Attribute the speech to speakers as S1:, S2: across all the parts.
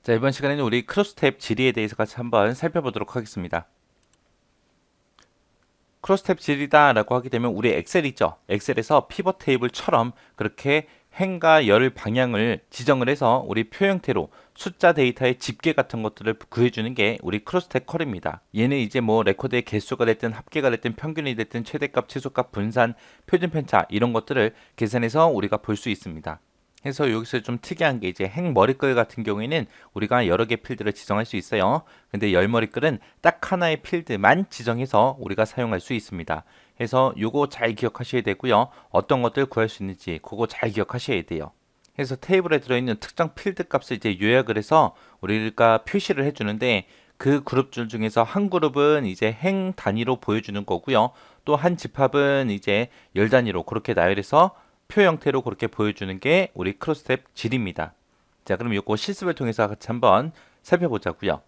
S1: 자, 이번 시간에는 우리 크로스탭 지리에 대해서 같이 한번 살펴보도록 하겠습니다. 크로스탭 지리다라고 하게 되면 우리 엑셀 있죠? 엑셀에서 피벗 테이블처럼 그렇게 행과 열 방향을 지정을 해서 우리 표 형태로 숫자 데이터의 집계 같은 것들을 구해주는 게 우리 크로스탭 컬입니다. 얘는 이제 뭐 레코드의 개수가 됐든 합계가 됐든 평균이 됐든 최대값, 최소값, 분산, 표준 편차 이런 것들을 계산해서 우리가 볼 수 있습니다. 그래서 여기서 좀 특이한 게 이제 행 머리글 같은 경우에는 우리가 여러 개 필드를 지정할 수 있어요. 근데 열 머리글은 딱 하나의 필드만 지정해서 우리가 사용할 수 있습니다. 그래서 요거 잘 기억하셔야 되고요. 어떤 것들 구할 수 있는지 그거 잘 기억하셔야 돼요. 그래서 테이블에 들어있는 특정 필드 값을 이제 요약을 해서 우리가 표시를 해주는데 그 그룹들 중에서 한 그룹은 이제 행 단위로 보여주는 거고요. 또 한 집합은 이제 열 단위로 그렇게 나열해서 표 형태로 그렇게 보여주는 게 우리 크로스탭 질입니다. 자, 그럼 이거 실습을 통해서 같이 한번 살펴보자고요.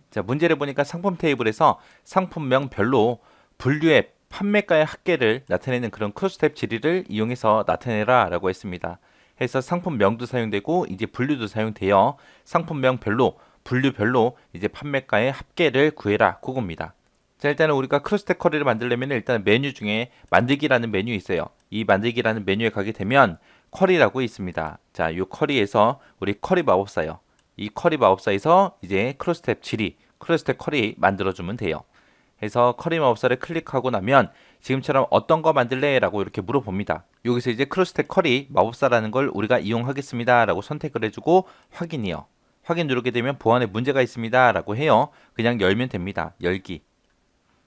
S1: 자, 문제를 보니까 상품 테이블에서 상품명별로 분류의 판매가의 합계를 나타내는 그런 크로스탭 지리를 이용해서 나타내라 라고 했습니다. 해서 상품명도 사용되고 이제 분류도 사용돼요. 상품명별로 분류별로 이제 판매가의 합계를 구해라 그겁니다. 자, 일단은 우리가 크로스탭 쿼리를 만들려면 일단 메뉴 중에 만들기라는 메뉴 있어요. 이 만들기라는 메뉴에 가게 되면 쿼리라고 있습니다. 자, 이 쿼리에서 우리 쿼리 마법사요. 이 쿼리 마법사에서 이제 크로스탭 지리, 크로스탭 쿼리 만들어주면 돼요. 해서 쿼리 마법사를 클릭하고 나면 지금처럼 어떤 거 만들래? 라고 이렇게 물어봅니다. 여기서 이제 크로스탭 쿼리 마법사라는 걸 우리가 이용하겠습니다. 라고 선택을 해주고 확인이요. 확인 누르게 되면 보안에 문제가 있습니다. 라고 해요. 그냥 열면 됩니다.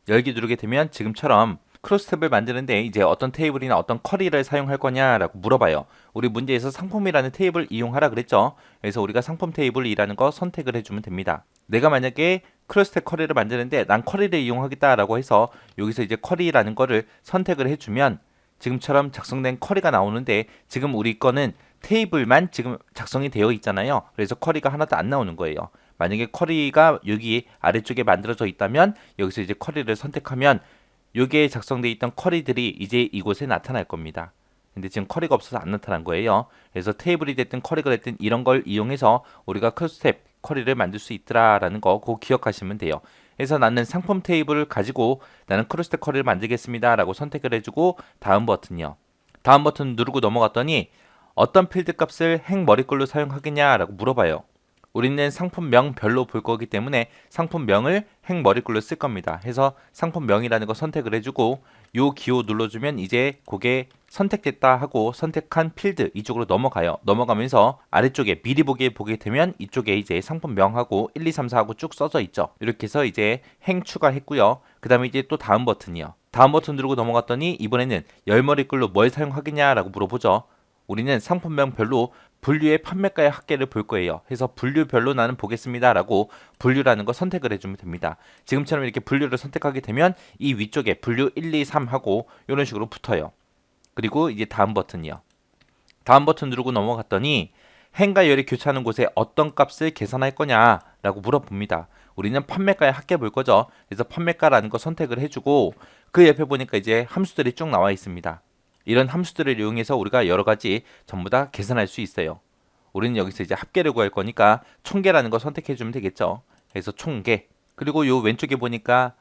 S1: 열기 누르게 되면 지금처럼 크로스탭을 만드는데 이제 어떤 테이블이나 어떤 쿼리를 사용할 거냐라고 물어봐요. 우리 문제에서 상품이라는 테이블 이용하라 그랬죠. 그래서 우리가 상품 테이블이라는 거 선택을 해주면 됩니다. 내가 만약에 크로스탭 쿼리를 만드는데 난 쿼리를 이용하겠다라고 해서 여기서 이제 쿼리라는 거를 선택을 해주면 지금처럼 작성된 쿼리가 나오는데 지금 우리 거는 테이블만 지금 작성이 되어 있잖아요. 그래서 쿼리가 하나도 안 나오는 거예요. 만약에 쿼리가 여기 아래쪽에 만들어져 있다면 여기서 이제 쿼리를 선택하면 여기에 작성되어 있던 쿼리들이 이제 이곳에 나타날 겁니다. 근데 지금 쿼리가 없어서 안 나타난 거예요. 그래서 테이블이 됐든 쿼리가 됐든 이런 걸 이용해서 우리가 크로스탭 쿼리를 만들 수 있더라라는 거 그거 기억하시면 돼요. 그래서 나는 상품 테이블을 가지고 나는 크로스탭 쿼리를 만들겠습니다 라고 선택을 해주고 다음 버튼이요. 다음 버튼 누르고 넘어갔더니 어떤 필드 값을 행 머리글로 사용하겠냐라고 물어봐요. 우리는 상품명별로 볼 거기 때문에 상품명을 행 머리글로 쓸 겁니다. 해서 상품명이라는 거 선택을 해주고 요 기호 눌러주면 이제 그게 선택됐다 하고 선택한 필드 이쪽으로 넘어가요. 넘어가면서 아래쪽에 미리 보게 되면 이쪽에 이제 상품명하고 1, 2, 3, 4 하고 쭉 써져 있죠. 이렇게 해서 이제 행 추가했고요. 그 다음에 이제 또 다음 버튼이요. 다음 버튼 누르고 넘어갔더니 이번에는 열머리글로 뭘 사용하겠냐라고 물어보죠. 우리는 상품명별로 분류의 판매가의 합계를 볼 거예요. 해서 분류별로 나는 보겠습니다 라고 분류라는 거 선택을 해주면 됩니다. 지금처럼 이렇게 분류를 선택하게 되면 이 위쪽에 분류 1, 2, 3 하고 이런 식으로 붙어요. 그리고 이제 다음 버튼이요. 다음 버튼 누르고 넘어갔더니 행과 열이 교차하는 곳에 어떤 값을 계산할 거냐 라고 물어봅니다. 우리는 판매가의 합계 볼 거죠. 그래서 판매가라는 거 선택을 해주고 그 옆에 보니까 이제 함수들이 쭉 나와 있습니다. 이런 함수들을 이용해서 우리가 여러 가지 전부 다 계산할 수 있어요. 우리는 여기서 이제 합계를 구할 거니까 총계라는 거 선택해 주면 되겠죠. 그래서 총계. 그리고 요 왼쪽에 보니까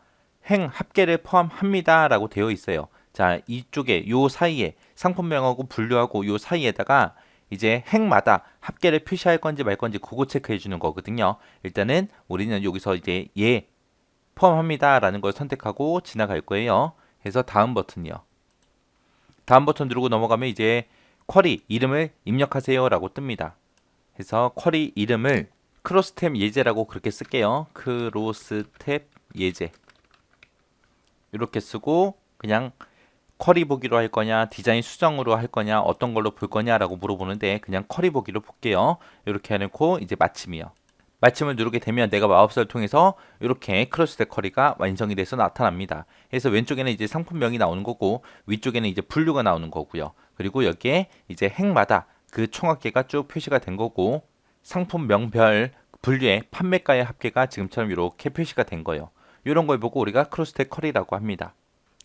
S1: 행 합계를 포함합니다 라고 되어 있어요. 자, 이쪽에 요 사이에 상품명하고 분류하고 요 사이에다가 이제 행마다 합계를 표시할 건지 말 건지 그거 체크해 주는 거거든요. 일단은 우리는 여기서 이제 예 포함합니다 라는 걸 선택하고 지나갈 거예요. 그래서 다음 버튼이요. 다음 버튼 누르고 넘어가면 이제 쿼리 이름을 입력하세요 라고 뜹니다. 그래서 쿼리 이름을 크로스탭 예제라고 그렇게 쓸게요. 크로스탭 예제 이렇게 쓰고 그냥 쿼리 보기로 할 거냐 디자인 수정으로 할 거냐 어떤 걸로 볼 거냐 라고 물어보는데 그냥 쿼리 보기로 볼게요. 이렇게 해놓고 이제 마침이요. 마침을 누르게 되면 내가 마법사를 통해서 이렇게 크로스탭 쿼리가 완성이 돼서 나타납니다. 그래서 왼쪽에는 이제 상품명이 나오는 거고 위쪽에는 이제 분류가 나오는 거고요. 그리고 여기에 이제 행마다 그 총합계가 쭉 표시가 된 거고 상품명별 분류의 판매가의 합계가 지금처럼 이렇게 표시가 된 거예요. 이런 걸 보고 우리가 크로스탭 쿼리라고 합니다.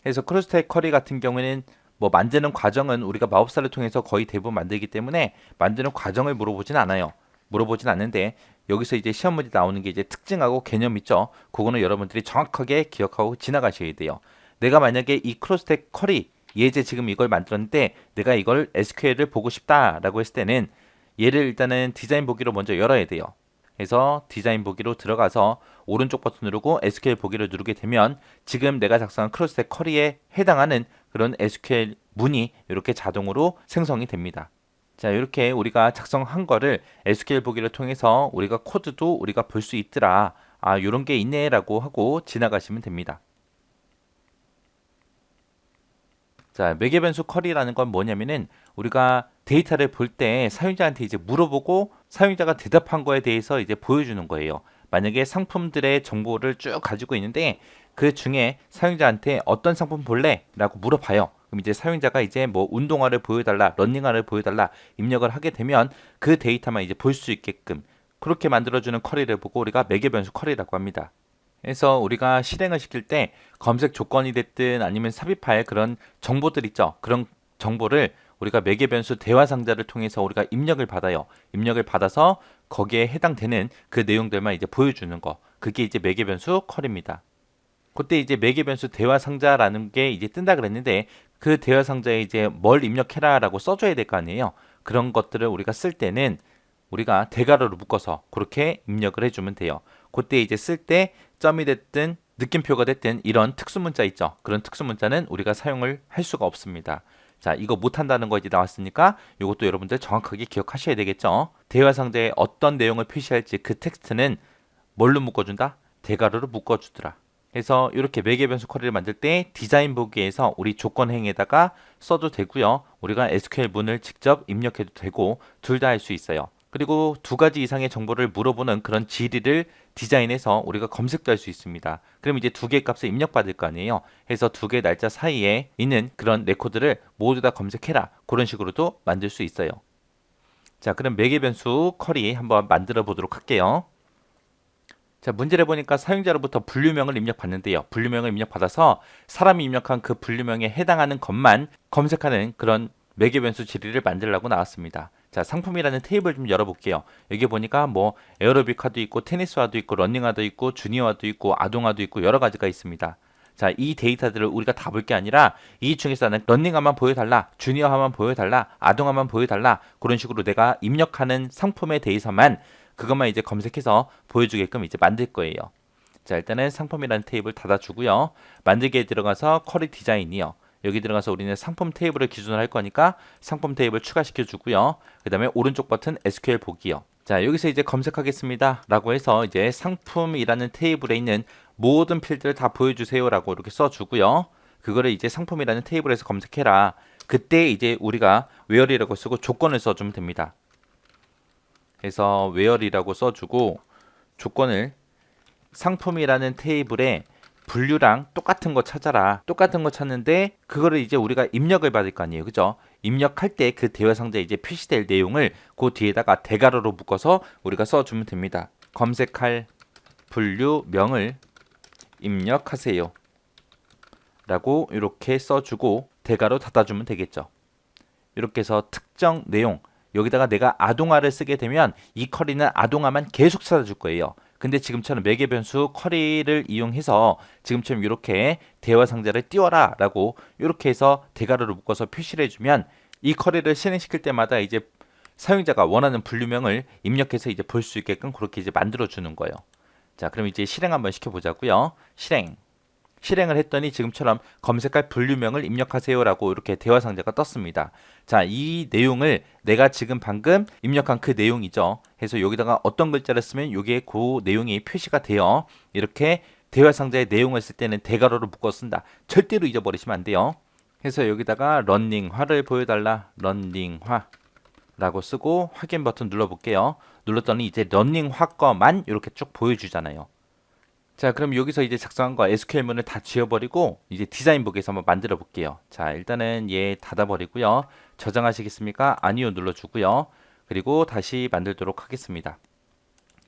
S1: 그래서 크로스탭 쿼리 같은 경우에는 뭐 만드는 과정은 우리가 마법사를 통해서 거의 대부분 만들기 때문에 만드는 과정을 물어보진 않아요. 물어보진 않는데 여기서 이제 시험 문제 나오는 게 이제 특징하고 개념 있죠. 그거는 여러분들이 정확하게 기억하고 지나가셔야 돼요. 내가 만약에 이 크로스텍 쿼리 예제 지금 이걸 만들었는데 내가 이걸 SQL을 보고 싶다라고 했을 때는 얘를 일단은 디자인 보기로 먼저 열어야 돼요. 그래서 디자인 보기로 들어가서 오른쪽 버튼 누르고 SQL 보기를 누르게 되면 지금 내가 작성한 크로스텍 쿼리에 해당하는 그런 SQL 문이 이렇게 자동으로 생성이 됩니다. 자, 이렇게 우리가 작성한 거를 SQL 보기를 통해서 우리가 코드도 우리가 볼 수 있더라. 아, 요런 게 있네라고 하고 지나가시면 됩니다. 자, 매개 변수 쿼리라는 건 뭐냐면은 우리가 데이터를 볼 때 사용자한테 이제 물어보고 사용자가 대답한 거에 대해서 이제 보여주는 거예요. 만약에 상품들의 정보를 쭉 가지고 있는데 그 중에 사용자한테 어떤 상품 볼래? 라고 물어봐요. 그럼 이제 사용자가 이제 뭐 운동화를 보여달라, 러닝화를 보여달라 입력을 하게 되면 그 데이터만 이제 볼 수 있게끔 그렇게 만들어주는 쿼리를 보고 우리가 매개 변수 쿼리라고 합니다. 그래서 우리가 실행을 시킬 때 검색 조건이 됐든 아니면 삽입할 그런 정보들 있죠. 그런 정보를 우리가 매개 변수 대화 상자를 통해서 우리가 입력을 받아요. 입력을 받아서 거기에 해당되는 그 내용들만 이제 보여주는 거. 그게 이제 매개 변수 쿼리입니다. 그때 이제 매개 변수 대화 상자라는 게 이제 뜬다 그랬는데 그 대화 상자에 이제 뭘 입력해라라고 써줘야 될 거 아니에요. 그런 것들을 우리가 쓸 때는 우리가 대괄호로 묶어서 그렇게 입력을 해주면 돼요. 그때 이제 쓸 때 점이 됐든 느낌표가 됐든 이런 특수 문자 있죠. 그런 특수 문자는 우리가 사용을 할 수가 없습니다. 자, 이거 못한다는 거 이제 나왔으니까 이것도 여러분들 정확하게 기억하셔야 되겠죠. 대화 상자에 어떤 내용을 표시할지 그 텍스트는 뭘로 묶어준다? 대괄호로 묶어주더라. 그래서 이렇게 매개 변수 쿼리를 만들 때 디자인 보기에서 우리 조건행에다가 써도 되고요. 우리가 SQL 문을 직접 입력해도 되고 둘 다 할 수 있어요. 그리고 두 가지 이상의 정보를 물어보는 그런 지리를 디자인해서 우리가 검색도 할 수 있습니다. 그럼 이제 두 개의 값을 입력받을 거 아니에요. 해서 두 개의 날짜 사이에 있는 그런 레코드를 모두 다 검색해라. 그런 식으로도 만들 수 있어요. 자, 그럼 매개 변수 쿼리 한번 만들어 보도록 할게요. 자, 문제를 보니까 사용자로부터 분류명을 입력받는데요. 분류명을 입력받아서 사람이 입력한 그 분류명에 해당하는 것만 검색하는 그런 매개 변수 지리를 만들라고 나왔습니다. 자, 상품이라는 테이블 좀 열어볼게요. 여기 보니까 뭐 에어로빅화도 있고 테니스화도 있고 러닝화도 있고 주니어화도 있고 아동화도 있고 여러 가지가 있습니다. 자, 이 데이터들을 우리가 다 볼 게 아니라 이 중에서는 러닝화만 보여달라, 주니어화만 보여달라, 아동화만 보여달라 그런 식으로 내가 입력하는 상품에 대해서만 그것만 이제 검색해서 보여주게끔 이제 만들 거예요. 자, 일단은 상품이라는 테이블 닫아주고요. 만들기에 들어가서 쿼리 디자인이요. 여기 들어가서 우리는 상품 테이블을 기준으로 할 거니까 상품 테이블 추가시켜 주고요. 그 다음에 오른쪽 버튼 SQL 보기요. 자, 여기서 이제 검색하겠습니다 라고 해서 이제 상품이라는 테이블에 있는 모든 필드를 다 보여주세요 라고 이렇게 써주고요. 그거를 이제 상품이라는 테이블에서 검색해라. 그때 이제 우리가 where이라고 쓰고 조건을 써주면 됩니다. 그래서 where이라고 써주고 조건을 상품이라는 테이블에 분류랑 똑같은 거 찾아라. 똑같은 거 찾는데 그거를 이제 우리가 입력을 받을 거 아니에요. 그죠? 입력할 때 그 대화 상자에 이제 표시될 내용을 그 뒤에다가 대괄호로 묶어서 우리가 써주면 됩니다. 검색할 분류명을 입력하세요. 라고 이렇게 써주고 대괄호 닫아주면 되겠죠. 이렇게 해서 특정 내용 여기다가 내가 아동화를 쓰게 되면 이 쿼리는 아동화만 계속 찾아줄 거예요. 근데 지금처럼 매개 변수 쿼리를 이용해서 지금처럼 이렇게 대화 상자를 띄워라 라고 이렇게 해서 대괄호를 묶어서 표시를 해주면 이 쿼리를 실행시킬 때마다 이제 사용자가 원하는 분류명을 입력해서 이제 볼 수 있게끔 그렇게 이제 만들어 주는 거예요. 자, 그럼 이제 실행 한번 시켜보자고요. 실행을 했더니 지금처럼 검색할 분류명을 입력하세요라고 이렇게 대화 상자가 떴습니다. 자, 이 내용을 내가 지금 방금 입력한 그 내용이죠. 해서 여기다가 어떤 글자를 쓰면 이게 그 내용이 표시가 돼요. 이렇게 대화 상자의 내용을 쓸 때는 대괄호로 묶어 쓴다. 절대로 잊어버리시면 안 돼요. 해서 여기다가 러닝화를 보여달라. 러닝화라고 쓰고 확인 버튼 눌러볼게요. 눌렀더니 이제 러닝화 거만 이렇게 쭉 보여주잖아요. 자, 그럼 여기서 이제 작성한 거 SQL문을 다 지워버리고 이제 디자인 보기에서 한번 만들어 볼게요. 자, 일단은 얘 닫아버리고요. 저장하시겠습니까? 아니요 눌러주고요. 그리고 다시 만들도록 하겠습니다.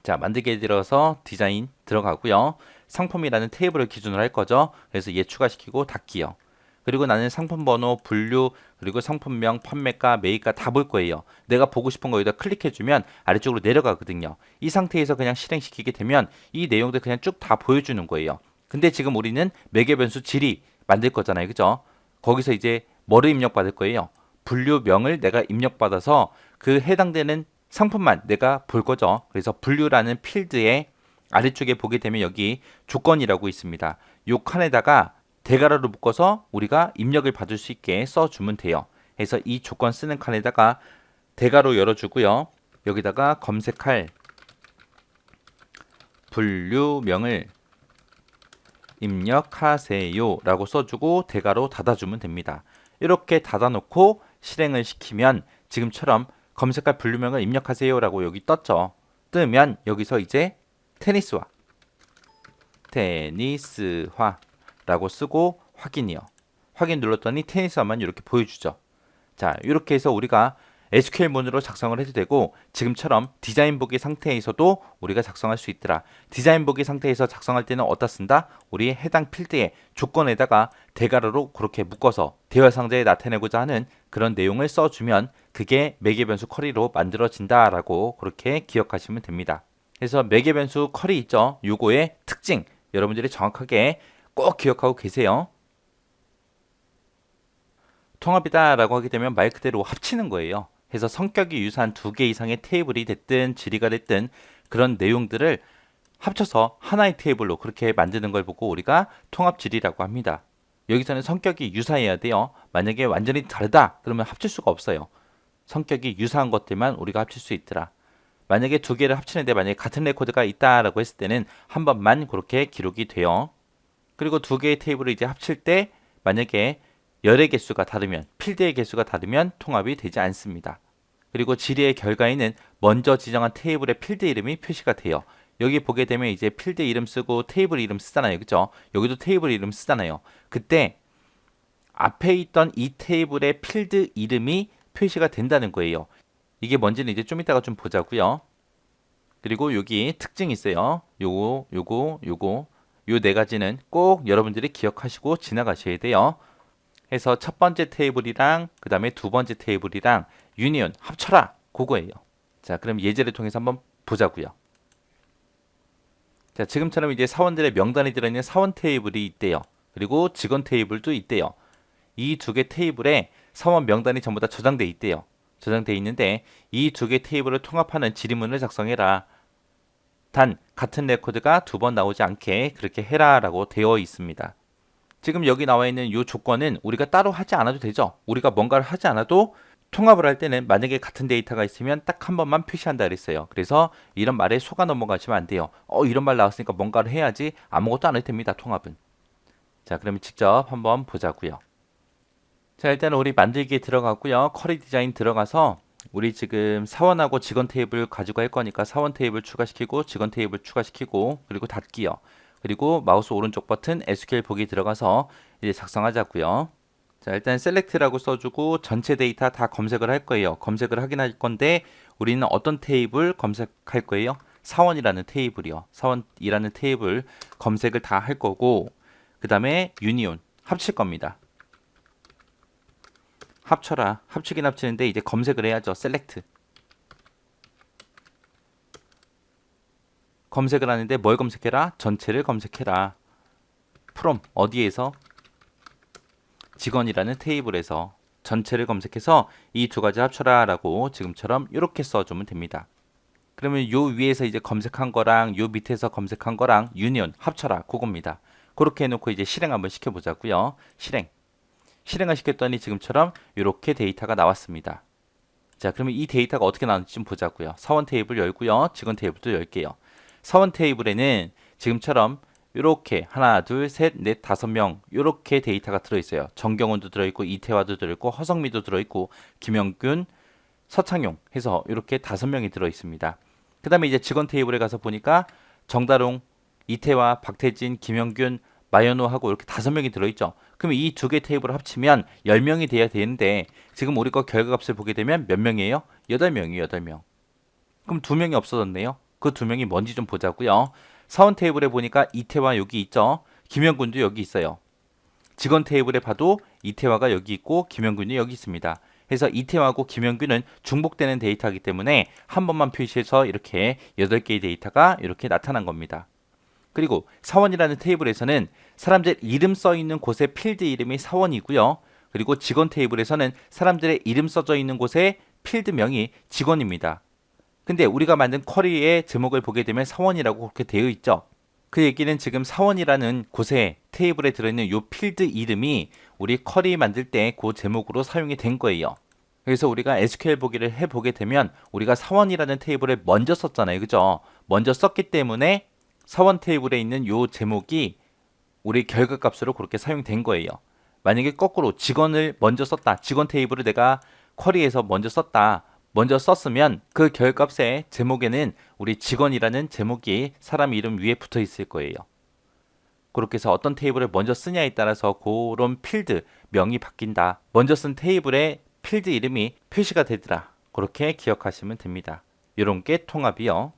S1: 자, 만들기에 들어서 디자인 들어가고요. 상품이라는 테이블을 기준으로 할 거죠. 그래서 얘 추가시키고 닫기요. 그리고 나는 상품 번호, 분류, 그리고 상품명, 판매가, 매입가 다 볼 거예요. 내가 보고 싶은 거 여기다 클릭해주면 아래쪽으로 내려가거든요. 이 상태에서 그냥 실행시키게 되면 이 내용들 그냥 쭉 다 보여주는 거예요. 근데 지금 우리는 매개 변수 지리 만들 거잖아요. 그죠? 거기서 이제 뭐를 입력받을 거예요? 분류명을 내가 입력받아서 그 해당되는 상품만 내가 볼 거죠. 그래서 분류라는 필드에 아래쪽에 보게 되면 여기 조건이라고 있습니다. 요 칸에다가 대괄호로 묶어서 우리가 입력을 받을 수 있게 써주면 돼요. 그래서 이 조건 쓰는 칸에다가 대괄호 열어주고요. 여기다가 검색할 분류명을 입력하세요 라고 써주고 대괄호 닫아주면 됩니다. 이렇게 닫아놓고 실행을 시키면 지금처럼 검색할 분류명을 입력하세요 라고 여기 떴죠. 뜨면 여기서 이제 테니스화 라고 쓰고 확인이요. 확인 눌렀더니 테니스화만 이렇게 보여주죠. 자, 이렇게 해서 우리가 SQL문으로 작성을 해도 되고 지금처럼 디자인 보기 상태에서도 우리가 작성할 수 있더라. 디자인 보기 상태에서 작성할 때는 어디다 쓴다? 우리 해당 필드의 조건에다가 대괄호로 그렇게 묶어서 대화 상자에 나타내고자 하는 그런 내용을 써주면 그게 매개 변수 쿼리로 만들어진다라고 그렇게 기억하시면 됩니다. 그래서 매개 변수 쿼리 있죠? 요거의 특징 여러분들이 정확하게 꼭 기억하고 계세요. 통합이다 라고 하게 되면 말 그대로 합치는 거예요. 해서 성격이 유사한 두 개 이상의 테이블이 됐든 지리가 됐든 그런 내용들을 합쳐서 하나의 테이블로 그렇게 만드는 걸 보고 우리가 통합지리라고 합니다. 여기서는 성격이 유사해야 돼요. 만약에 완전히 다르다 그러면 합칠 수가 없어요. 성격이 유사한 것들만 우리가 합칠 수 있더라. 만약에 두 개를 합치는데 만약에 같은 레코드가 있다라고 했을 때는 한 번만 그렇게 기록이 돼요. 그리고 두 개의 테이블을 이제 합칠 때 만약에 열의 개수가 다르면 필드의 개수가 다르면 통합이 되지 않습니다. 그리고 지리의 결과에는 먼저 지정한 테이블의 필드 이름이 표시가 돼요. 여기 보게 되면 이제 필드 이름 쓰고 테이블 이름 쓰잖아요. 그죠? 여기도 테이블 이름 쓰잖아요. 그때 앞에 있던 이 테이블의 필드 이름이 표시가 된다는 거예요. 이게 뭔지는 이제 좀 이따가 좀 보자고요. 그리고 여기 특징이 있어요. 요거 요 네 가지는 꼭 여러분들이 기억하시고 지나가셔야 돼요. 해서 첫 번째 테이블이랑 그 다음에 두 번째 테이블이랑 유니온 합쳐라 그거예요. 자, 그럼 예제를 통해서 한번 보자고요. 자, 지금처럼 이제 사원들의 명단이 들어있는 사원 테이블이 있대요. 그리고 직원 테이블도 있대요. 이 두 개 테이블에 사원 명단이 전부 다 저장돼 있대요. 저장돼 있는데 이 두 개 테이블을 통합하는 지리문을 작성해라. 단 같은 레코드가 두 번 나오지 않게 그렇게 해라 라고 되어 있습니다. 지금 여기 나와 있는 이 조건은 우리가 따로 하지 않아도 되죠. 우리가 뭔가를 하지 않아도 통합을 할 때는 만약에 같은 데이터가 있으면 딱 한 번만 표시한다 그랬어요. 그래서 이런 말에 속아 넘어가시면 안 돼요. 이런 말 나왔으니까 뭔가를 해야지. 아무것도 안 해도 됩니다. 통합은. 자, 그러면 직접 한번 보자고요. 자, 일단은 우리 만들기에 들어가고요. 쿼리 디자인 들어가서 우리 지금 사원하고 직원 테이블 가지고 할 거니까 사원 테이블 추가시키고 직원 테이블 추가시키고 그리고 닫기요. 그리고 마우스 오른쪽 버튼 SQL 보기 들어가서 이제 작성하자고요. 자, 일단 셀렉트라고 써주고 전체 데이터 다 검색을 할 거예요. 검색을 확인할 건데 우리는 어떤 테이블 검색할 거예요? 사원이라는 테이블이요. 사원이라는 테이블 검색을 다 할 거고 그 다음에 유니온 합칠 겁니다. 합쳐라. 합치긴 합치는데 이제 검색을 해야죠. 셀렉트. 검색을 하는데 뭘 검색해라? 전체를 검색해라. from 어디에서? 직원이라는 테이블에서 전체를 검색해서 이 두 가지 합쳐라 라고 지금처럼 이렇게 써주면 됩니다. 그러면 요 위에서 이제 검색한 거랑 요 밑에서 검색한 거랑 유니온 합쳐라 그겁니다. 그렇게 해놓고 이제 실행 한번 시켜보자고요. 실행을 시켰더니 지금처럼 이렇게 데이터가 나왔습니다. 자, 그러면 이 데이터가 어떻게 나오는지 좀 보자고요. 사원 테이블 열고요. 직원 테이블도 열게요. 사원 테이블에는 지금처럼 이렇게 하나, 둘, 셋, 넷, 5명 이렇게 데이터가 들어있어요. 정경훈도 들어있고 이태화도 들어있고 허성미도 들어있고 김영균, 서창용 해서 이렇게 5명이 들어있습니다. 그 다음에 이제 직원 테이블에 가서 보니까 정다롱, 이태화, 박태진, 김영균, 마연호하고 이렇게 5명이 들어있죠. 그럼 이 두 개 테이블을 합치면 10명이 돼야 되는데 지금 우리 거 결과값을 보게 되면 몇 명이에요? 8명이에요. 8명. 그럼 2명이 없어졌네요. 그 2명이 뭔지 좀 보자고요. 사원 테이블에 보니까 이태화 여기 있죠. 김영군도 여기 있어요. 직원 테이블에 봐도 이태화가 여기 있고 김영균이 여기 있습니다. 그래서 이태화하고 김영균은 중복되는 데이터이기 때문에 한 번만 표시해서 이렇게 8개의 데이터가 이렇게 나타난 겁니다. 그리고 사원이라는 테이블에서는 사람들 이름 써 있는 곳의 필드 이름이 사원이고요. 그리고 직원 테이블에서는 사람들의 이름 써져 있는 곳의 필드명이 직원입니다. 근데 우리가 만든 쿼리의 제목을 보게 되면 사원이라고 그렇게 되어 있죠. 그 얘기는 지금 사원이라는 곳에 테이블에 들어있는 이 필드 이름이 우리 쿼리 만들 때 그 제목으로 사용이 된 거예요. 그래서 우리가 SQL 보기를 해보게 되면 우리가 사원이라는 테이블을 먼저 썼잖아요. 그죠? 먼저 썼기 때문에 사원 테이블에 있는 이 제목이 우리 결과값으로 그렇게 사용된 거예요. 만약에 거꾸로 직원을 먼저 썼다. 직원 테이블을 내가 쿼리에서 먼저 썼다. 먼저 썼으면 그 결값의 제목에는 우리 직원이라는 제목이 사람 이름 위에 붙어 있을 거예요. 그렇게 해서 어떤 테이블을 먼저 쓰냐에 따라서 그런 필드 명이 바뀐다. 먼저 쓴 테이블의 필드 이름이 표시가 되더라. 그렇게 기억하시면 됩니다. 이런 게 통합이요.